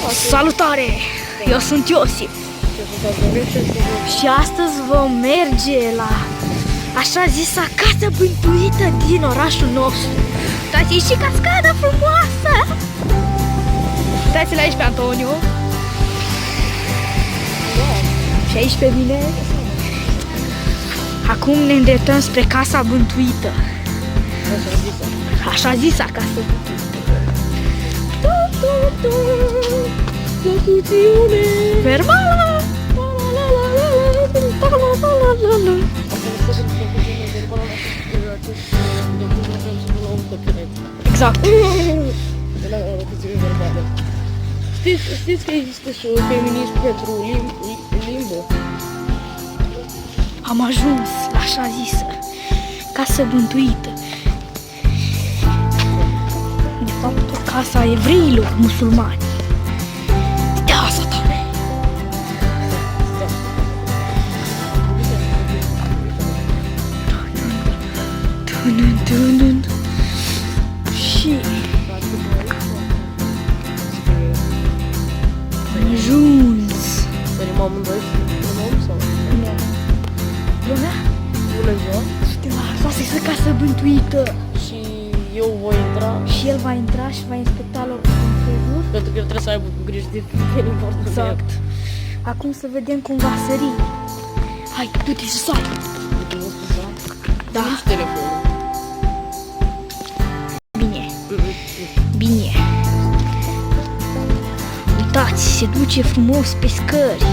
Salutare! Eu sunt Iosif și astăzi vom merge la așa zisa casă bântuită din orașul nostru. Uitați, e și cascada frumoasă! Uitați-l aici pe Antonio și aici pe mine. Acum ne îndreptăm spre casa bântuită. Așa zisa casă bântuită. Locuțiune Vermala. Exact. Știți că există și feminism pentru limbă? Am ajuns la așa zisă casă bântuită. De fapt, o casa evreilor musulmani. Stea satane! Și am ajuns. Sărim amândoi și filmăm sau? Nu. Lumea? Bună ziua! De la asta este casă bântuită. Și eu voi intra. Și el va intra și va inspecta locul împrejur. Pentru că el trebuie să aibă grijă de pieni important. Exact. Acum să vedem cum va sări. Hai, du-te să sari. Da. Nici telefonul. Bine. Bine. Uitați, se duce frumos pe scări.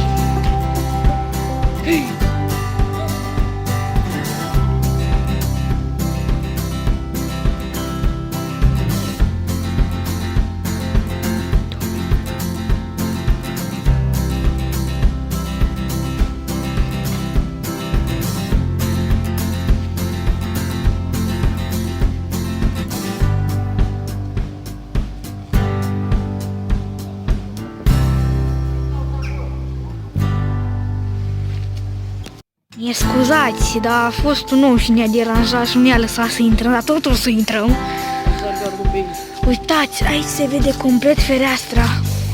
Ne scuzați, dar a fost un om și ne-a deranjat și nu ne-a lăsat să intrăm, dar tot o să intrăm. Uitați, aici se vede complet fereastra,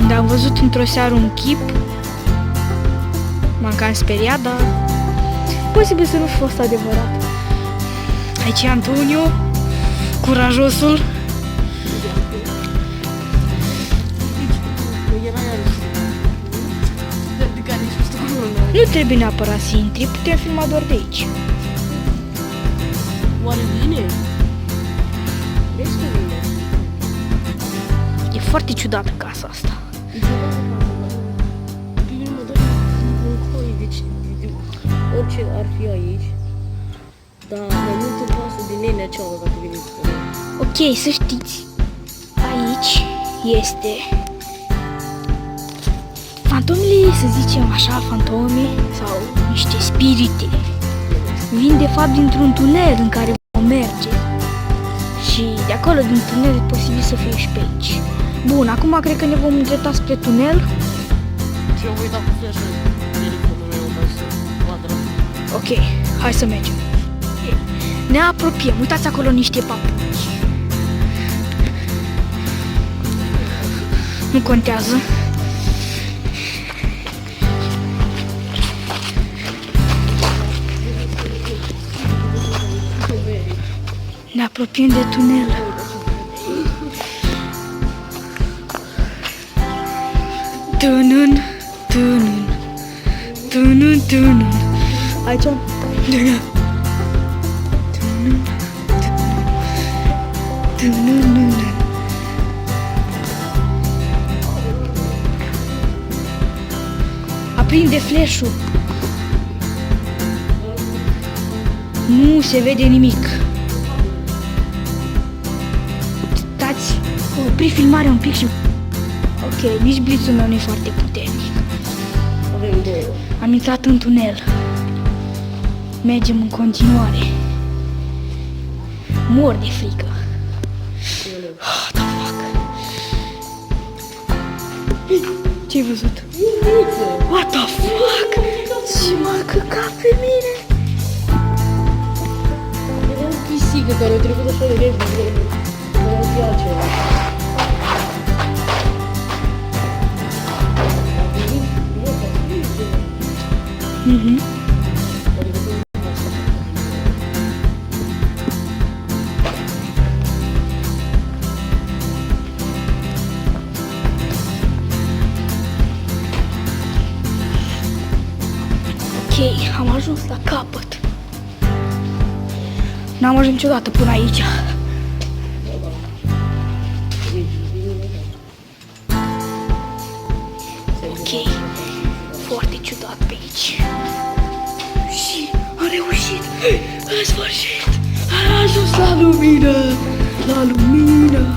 unde am văzut într-o seară un chip. M-am cam speriat, dar posibil să nu fi fost adevărat. Aici e Antonio, curajosul. Nu trebuie neapărat să intri, putem filma doar de aici. Oare vine? Vezi că vine? E foarte ciudată casa asta. Orice ar fi aici, dar mai mult îmi pasă din nenea cealaltă dacă vine cu mine. Ok, să știți, aici este fantomele, să zicem așa, fantome sau niște spirite. Vin de fapt dintr-un tunel în care vom merge. Și de acolo, din tunel, e posibil să fie și pe aici. Bun, acum cred că ne vom îndrepta spre tunel. Și eu voi da cu flash-ul telefonul meu ca să vadă. Ok, hai să mergem. Ne apropiem, uitați acolo niște papuci. Nu contează. Ne apropiem de tunel. Tunun, tunun, tunun, tunun. Aici? Tunun, tunun, tunun, tunun. Aprinde flash-ul. Nu se vede nimic. Opri filmarea un pic și... Ok, nici blitzul meu nu e foarte puternic. Avem două. Am intrat în tunel. Mergem în continuare. Mor de frică. What the fuck? Ce-ai văzut? What the fuck? Ce m-a căcat pe mine? Era o pisică care a trecut așa de repede. Nu era altceva. Mhm. Adică tu nu poți să faci. Ok, am ajuns la capăt. N-am ajuns niciodată până aici. Ok, foarte ciudat pe aici. Și am reușit! În sfârșit! Am ajuns la lumină! La lumină!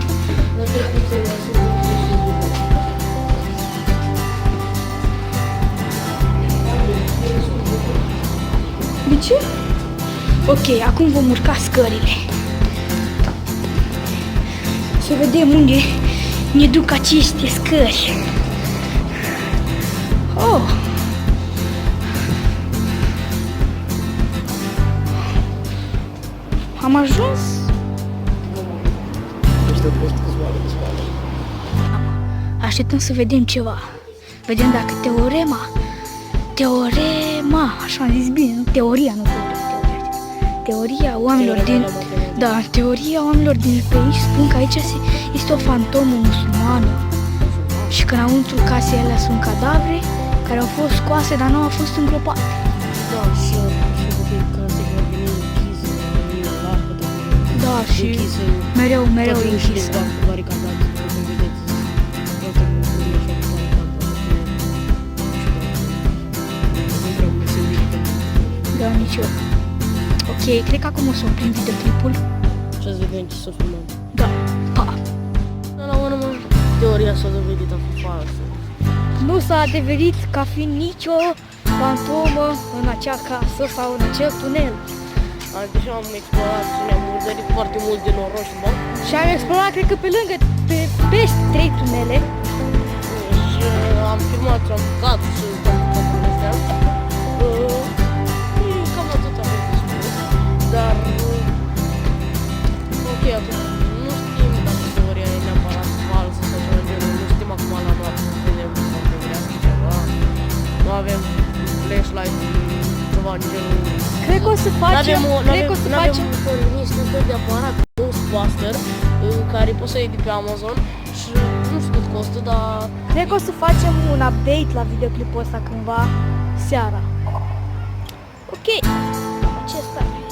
De ce? Ok, acum vom urca scările. Să vedem unde ne duc aceste scări. Oh! Am ajuns? Așteptăm să vedem ceva. Vedem dacă teorema, așa am zis bine, nu teoria, nu teoria oamenilor din... Da, teoria oamenilor din pe aici spun că aici este o fantomă musulmană. Și că înăuntru casei alea sunt cadavre care au fost scoase, dar nu au fost îngropate. Da, și case vor veni închise, veni lapătă. Da, și mereu închisă. Baricadat, cum vedeți, toată lumea și-a baricadat. Nu vreau să se uite. Da, nici eu. Ok, cred că acum o să oprim videoclipul. Și ați vedem ce s-a filmat. Da, pa! La urmă, teoria s-a dovedit a fi falsă. Nu s-a adeverit ca fiind nicio fantomă în acea casă sau în acel tunel. Adică am explorat și ne-am murdărit foarte mult din noroc, bă. Și am explorat, cred că pe lângă, peste 3 tunele. Și am filmat și am bucat și am bucat cu astea. Cam atât avem de spus. Dar, ok, atunci nu știm dacă teoria e neapărat falsă sau ceva de genul. Nu știm acum la noapte să vedem dacă vrea să ceva. Nu avem flashlight, ceva în genul. Cred că o să facem, cred că o să facem. Este un fel de aparat Ghostbuster care poți să iei de pe Amazon și nu știu cât costă, dar... Cred că o să facem un update la videoclipul ăsta cândva seara. Ok, acesta e.